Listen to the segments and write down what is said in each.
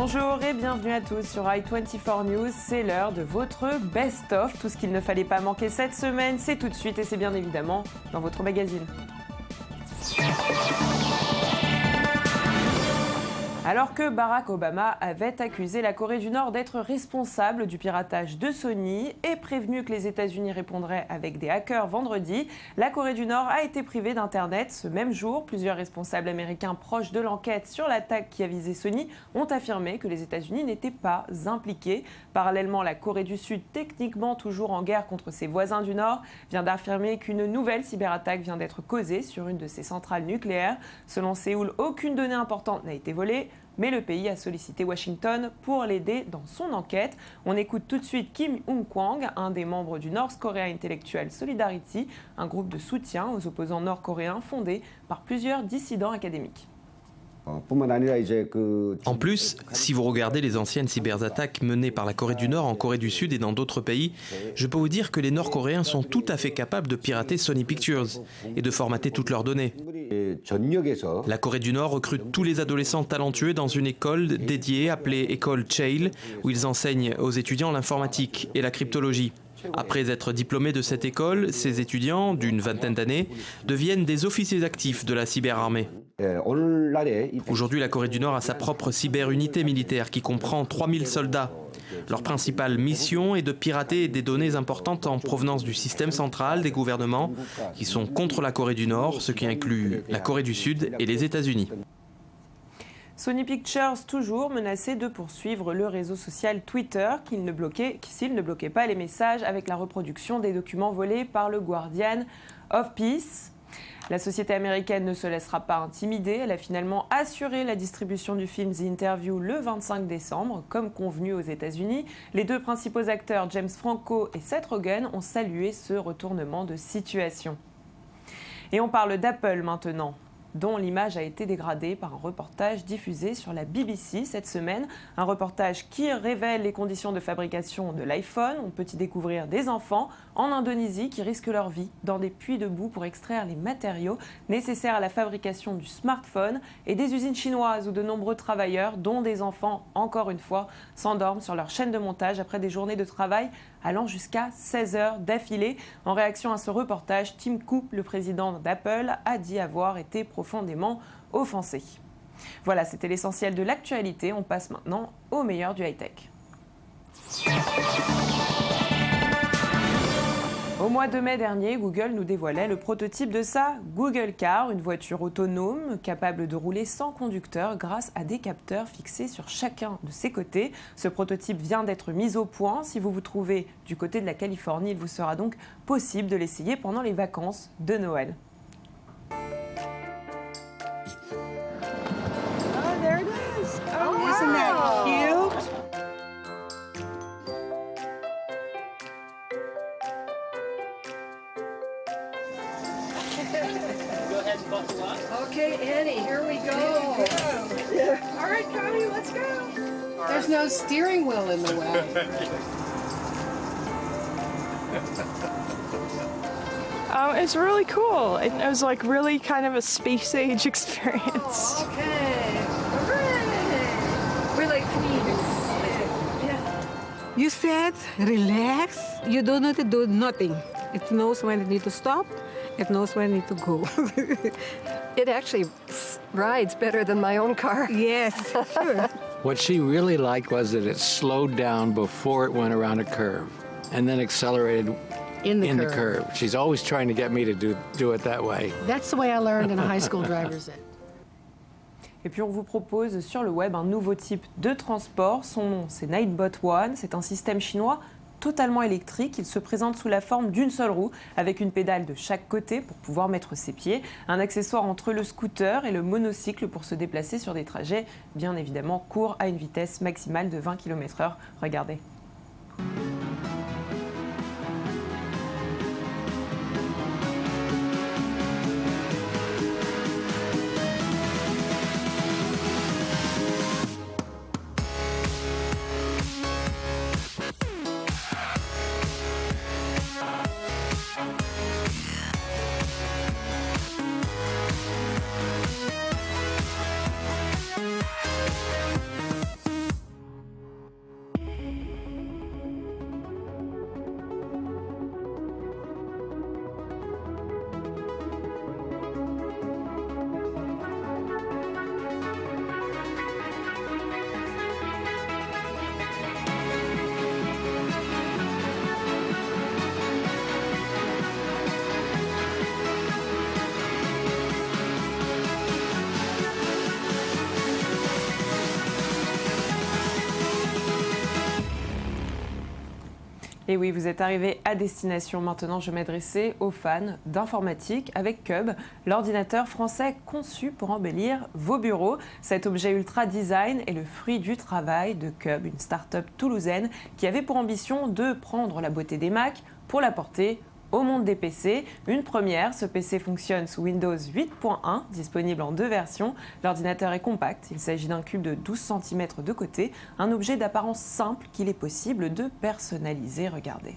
Bonjour et bienvenue à tous sur i24 News, c'est l'heure de votre best-of. Tout ce qu'il ne fallait pas manquer cette semaine, c'est tout de suite et c'est bien évidemment dans votre magazine. Alors que Barack Obama avait accusé la Corée du Nord d'être responsable du piratage de Sony et prévenu que les États-Unis répondraient avec des hackers vendredi, la Corée du Nord a été privée d'Internet ce même jour. Plusieurs responsables américains proches de l'enquête sur l'attaque qui a visé Sony ont affirmé que les États-Unis n'étaient pas impliqués. Parallèlement, la Corée du Sud, techniquement toujours en guerre contre ses voisins du Nord, vient d'affirmer qu'une nouvelle cyberattaque vient d'être causée sur une de ses centrales nucléaires. Selon Séoul, aucune donnée importante n'a été volée. Mais le pays a sollicité Washington pour l'aider dans son enquête. On écoute tout de suite Kim Young-kwang, un des membres du North Korea Intellectual Solidarity, un groupe de soutien aux opposants nord-coréens fondé par plusieurs dissidents académiques. En plus, si vous regardez les anciennes cyberattaques menées par la Corée du Nord en Corée du Sud et dans d'autres pays, je peux vous dire que les Nord-Coréens sont tout à fait capables de pirater Sony Pictures et de formater toutes leurs données. La Corée du Nord recrute tous les adolescents talentueux dans une école dédiée appelée École Cheil, où ils enseignent aux étudiants l'informatique et la cryptologie. Après être diplômés de cette école, ces étudiants, d'une vingtaine d'années, deviennent des officiers actifs de la cyberarmée. Aujourd'hui, la Corée du Nord a sa propre cyberunité militaire qui comprend 3000 soldats. Leur principale mission est de pirater des données importantes en provenance du système central des gouvernements qui sont contre la Corée du Nord, ce qui inclut la Corée du Sud et les États-Unis. Sony Pictures toujours menacé de poursuivre le réseau social Twitter s'il ne bloquait pas les messages avec la reproduction des documents volés par le Guardian of Peace. La société américaine ne se laissera pas intimider. Elle a finalement assuré la distribution du film The Interview le 25 décembre, comme convenu aux États-Unis. Les deux principaux acteurs, James Franco et Seth Rogen, ont salué ce retournement de situation. Et on parle d'Apple maintenant, dont l'image a été dégradée par un reportage diffusé sur la BBC cette semaine. Un reportage qui révèle les conditions de fabrication de l'iPhone. On peut y découvrir des enfants en Indonésie qui risquent leur vie dans des puits de boue pour extraire les matériaux nécessaires à la fabrication du smartphone et des usines chinoises où de nombreux travailleurs, dont des enfants encore une fois, s'endorment sur leur chaîne de montage après des journées de travail allant jusqu'à 16 heures d'affilée. En réaction à ce reportage, Tim Cook, le président d'Apple, a dit avoir été profondément offensé. Voilà, c'était l'essentiel de l'actualité. On passe maintenant au meilleur du high-tech. Au mois de mai dernier, Google nous dévoilait le prototype de sa Google Car, une voiture autonome capable de rouler sans conducteur grâce à des capteurs fixés sur chacun de ses côtés. Ce prototype vient d'être mis au point. Si vous vous trouvez du côté de la Californie, il vous sera donc possible de l'essayer pendant les vacances de Noël. Oh, there it is. Oh, isn't that cute? Go ahead and buckle up. Okay, Annie, here we go. All right, Cody, let's go. There's no steering wheel in the way. It's really cool. It was like really kind of a space age experience. Oh, okay. Hooray. We're like please. Yeah. You said relax. You don't need to do nothing. It knows when it needs to stop. It knows when it needs to go. It actually rides better than my own car. Yes, sure. What she really liked was that it slowed down before it went around a curve and then accelerated In the curve. She's always trying to get me to do it that way. That's the way I learned in a high school driver's ed. Et puis on vous propose sur le web un nouveau type de transport. Son nom, c'est Nightbot One. C'est un système chinois totalement électrique. Il se présente sous la forme d'une seule roue avec une pédale de chaque côté pour pouvoir mettre ses pieds. Un accessoire entre le scooter et le monocycle pour se déplacer sur des trajets bien évidemment courts à une vitesse maximale de 20 km/h. Regardez. Et oui, vous êtes arrivé à destination. Maintenant, je m'adressais aux fans d'informatique avec Cub, l'ordinateur français conçu pour embellir vos bureaux. Cet objet ultra design est le fruit du travail de Cub, une start-up toulousaine qui avait pour ambition de prendre la beauté des Mac pour la porter au monde des PC. Une première, ce PC fonctionne sous Windows 8.1, disponible en 2 versions. L'ordinateur est compact, il s'agit d'un cube de 12 cm de côté, un objet d'apparence simple qu'il est possible de personnaliser. Regardez.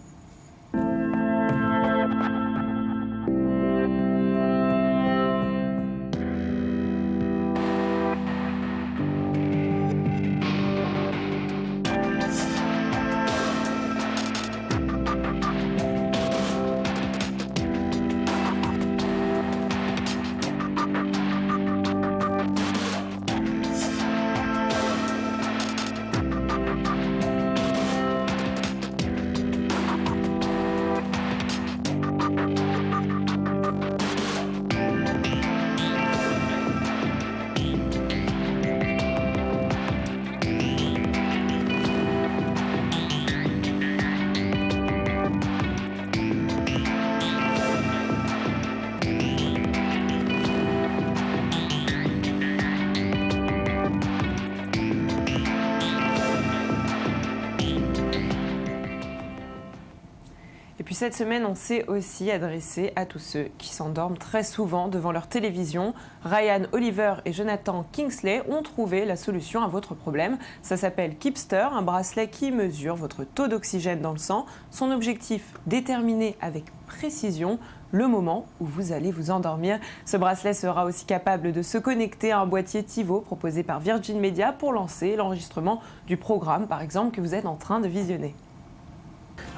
Et puis cette semaine, on s'est aussi adressé à tous ceux qui s'endorment très souvent devant leur télévision. Ryan Oliver et Jonathan Kingsley ont trouvé la solution à votre problème. Ça s'appelle Keepster, un bracelet qui mesure votre taux d'oxygène dans le sang. Son objectif, déterminer avec précision le moment où vous allez vous endormir. Ce bracelet sera aussi capable de se connecter à un boîtier TiVo proposé par Virgin Media pour lancer l'enregistrement du programme, par exemple, que vous êtes en train de visionner.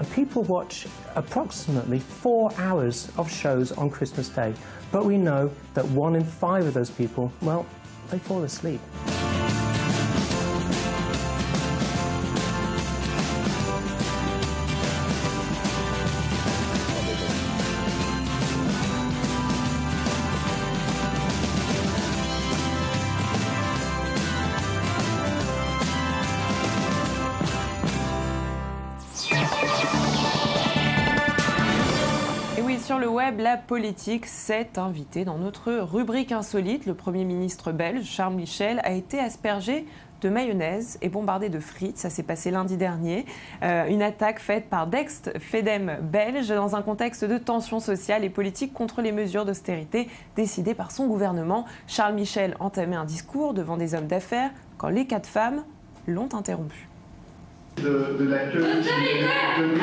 And people watch approximately 4 hours of shows on Christmas Day. But we know that 1 in 5 of those people, well, they fall asleep. Sur le web, la politique s'est invitée dans notre rubrique insolite. Le Premier ministre belge, Charles Michel, a été aspergé de mayonnaise et bombardé de frites. Ça s'est passé lundi dernier. Une attaque faite par d'ex Fedem belge dans un contexte de tension sociale et politique contre les mesures d'austérité décidées par son gouvernement. Charles Michel entamait un discours devant des hommes d'affaires quand les 4 femmes l'ont interrompu. De l'accueil de...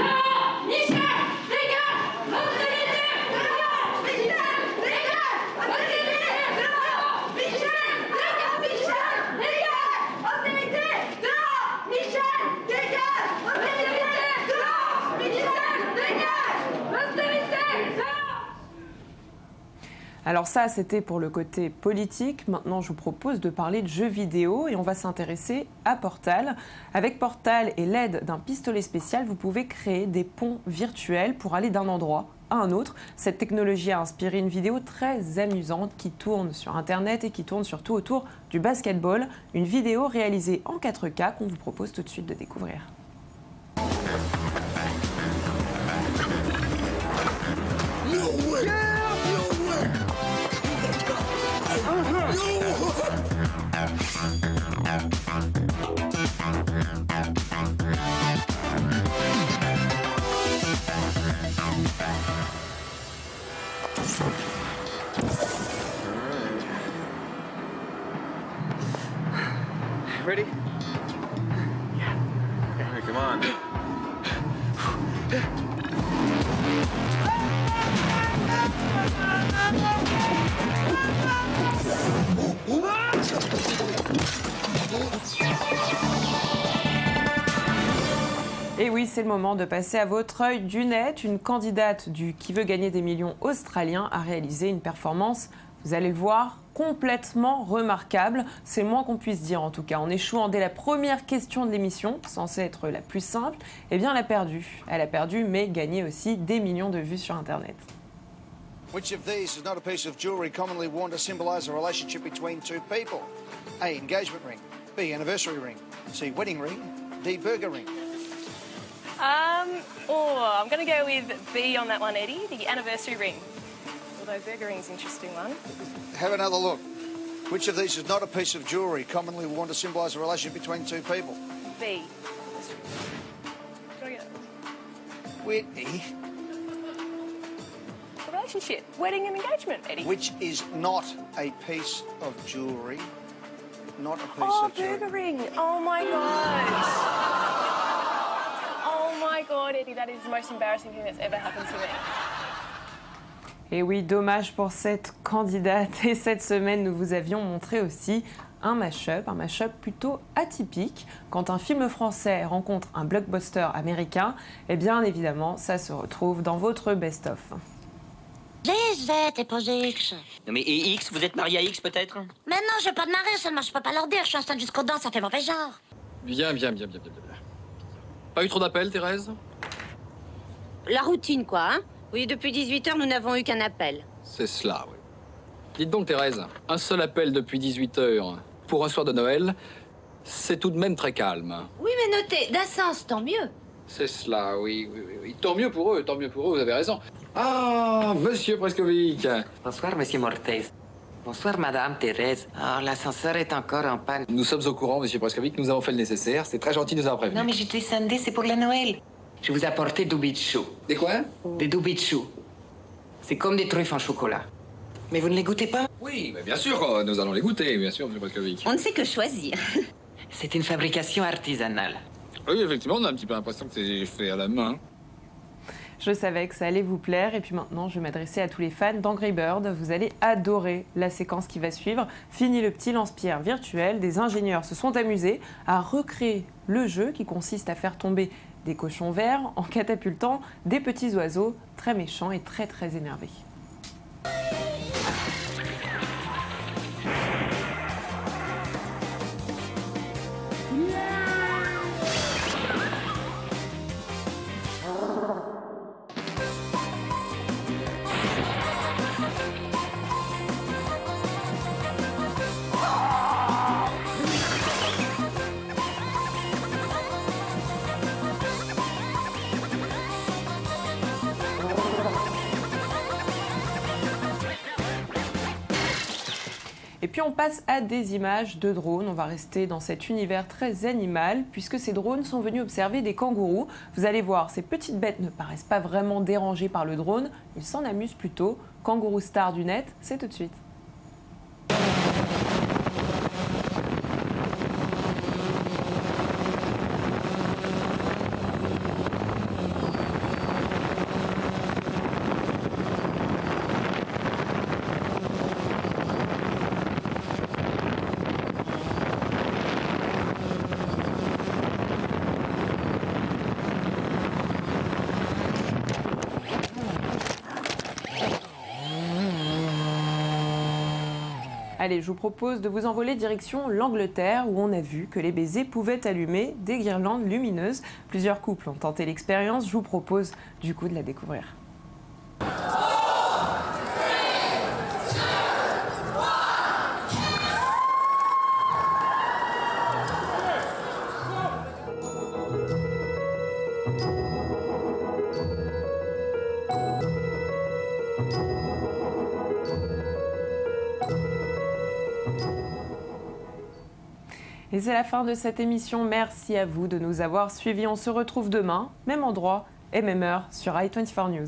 Alors ça, c'était pour le côté politique. Maintenant, je vous propose de parler de jeux vidéo et on va s'intéresser à Portal. Avec Portal et l'aide d'un pistolet spécial, vous pouvez créer des ponts virtuels pour aller d'un endroit à un autre. Cette technologie a inspiré une vidéo très amusante qui tourne sur Internet et qui tourne surtout autour du basketball. Une vidéo réalisée en 4K qu'on vous propose tout de suite de découvrir. Ready? Yeah. All right, come on. Et oui, c'est le moment de passer à votre œil du net. Une candidate du Qui veut gagner des millions australien a réalisé une performance, vous allez le voir, complètement remarquable. C'est le moins qu'on puisse dire en tout cas. En échouant dès la première question de l'émission, censée être la plus simple, eh bien elle a perdu. Elle a perdu, mais gagné aussi des millions de vues sur Internet. Which of these is not a piece of jewelry commonly worn to symbolize a relationship between two people? A. Engagement ring. B. Anniversary ring. C. Wedding ring. D. Burger ring. I'm going to go with B on that one, Eddie, the anniversary ring. Although burger ring's an interesting one. Have another look. Which of these is not a piece of jewellery commonly worn to symbolise a relationship between two people? B. Can I get Whitney. a relationship, wedding and engagement, Eddie. Which is not a piece of jewellery. Not a piece Oh, of jewellery. burger ring. Oh my God. Oh my God, Eddie, that is the most embarrassing thing that's ever happened to me. Et oui, dommage pour cette candidate. Et cette semaine, nous vous avions montré aussi un mash-up plutôt atypique. Quand un film français rencontre un blockbuster américain, eh bien évidemment, ça se retrouve dans votre best-of. GZ et pas X. Non mais et X, vous êtes marié à X peut-être? Mais non, je vais pas te marier, seulement je peux pas leur dire, je suis enceinte jusqu'aux dents, ça fait mauvais genre. Bien. Pas eu trop d'appels, Thérèse? La routine, quoi, hein? Oui, depuis 18h, nous n'avons eu qu'un appel. C'est cela, oui. Dites donc, Thérèse, un seul appel depuis 18h pour un soir de Noël, c'est tout de même très calme. Oui, mais notez, d'un sens, tant mieux. C'est cela, oui. Tant mieux pour eux, vous avez raison. Ah, monsieur Preskovic. Bonsoir, monsieur Mortez. Bonsoir, madame Thérèse. Oh, l'ascenseur est encore en panne. Nous sommes au courant, monsieur Preskovic, nous avons fait le nécessaire. C'est très gentil de nous avoir prévenus. Non, mais j'ai descendu, c'est pour la Noël. Je vous ai apporté du bichou. Des quoi? Des doubichous. C'est comme des truffes en chocolat. Mais vous ne les goûtez pas? Oui, mais bien sûr, nous allons les goûter, bien sûr, monsieur Preskovic. On ne sait que choisir. C'est une fabrication artisanale. Oui, effectivement, on a un petit peu l'impression que c'est fait à la main. Je savais que ça allait vous plaire et puis maintenant je vais m'adresser à tous les fans d'Angry Bird. Vous allez adorer la séquence qui va suivre. Fini le petit lance-pierre virtuel, des ingénieurs se sont amusés à recréer le jeu qui consiste à faire tomber des cochons verts en catapultant des petits oiseaux très méchants et très énervés. Et puis on passe à des images de drones. On va rester dans cet univers très animal puisque ces drones sont venus observer des kangourous. Vous allez voir, ces petites bêtes ne paraissent pas vraiment dérangées par le drone. Ils s'en amusent plutôt. Kangourou star du net, c'est tout de suite. Allez, je vous propose de vous envoler direction l'Angleterre où on a vu que les baisers pouvaient allumer des guirlandes lumineuses. Plusieurs couples ont tenté l'expérience, je vous propose du coup de la découvrir. Et c'est la fin de cette émission. Merci à vous de nous avoir suivis. On se retrouve demain, même endroit et même heure sur i24 News.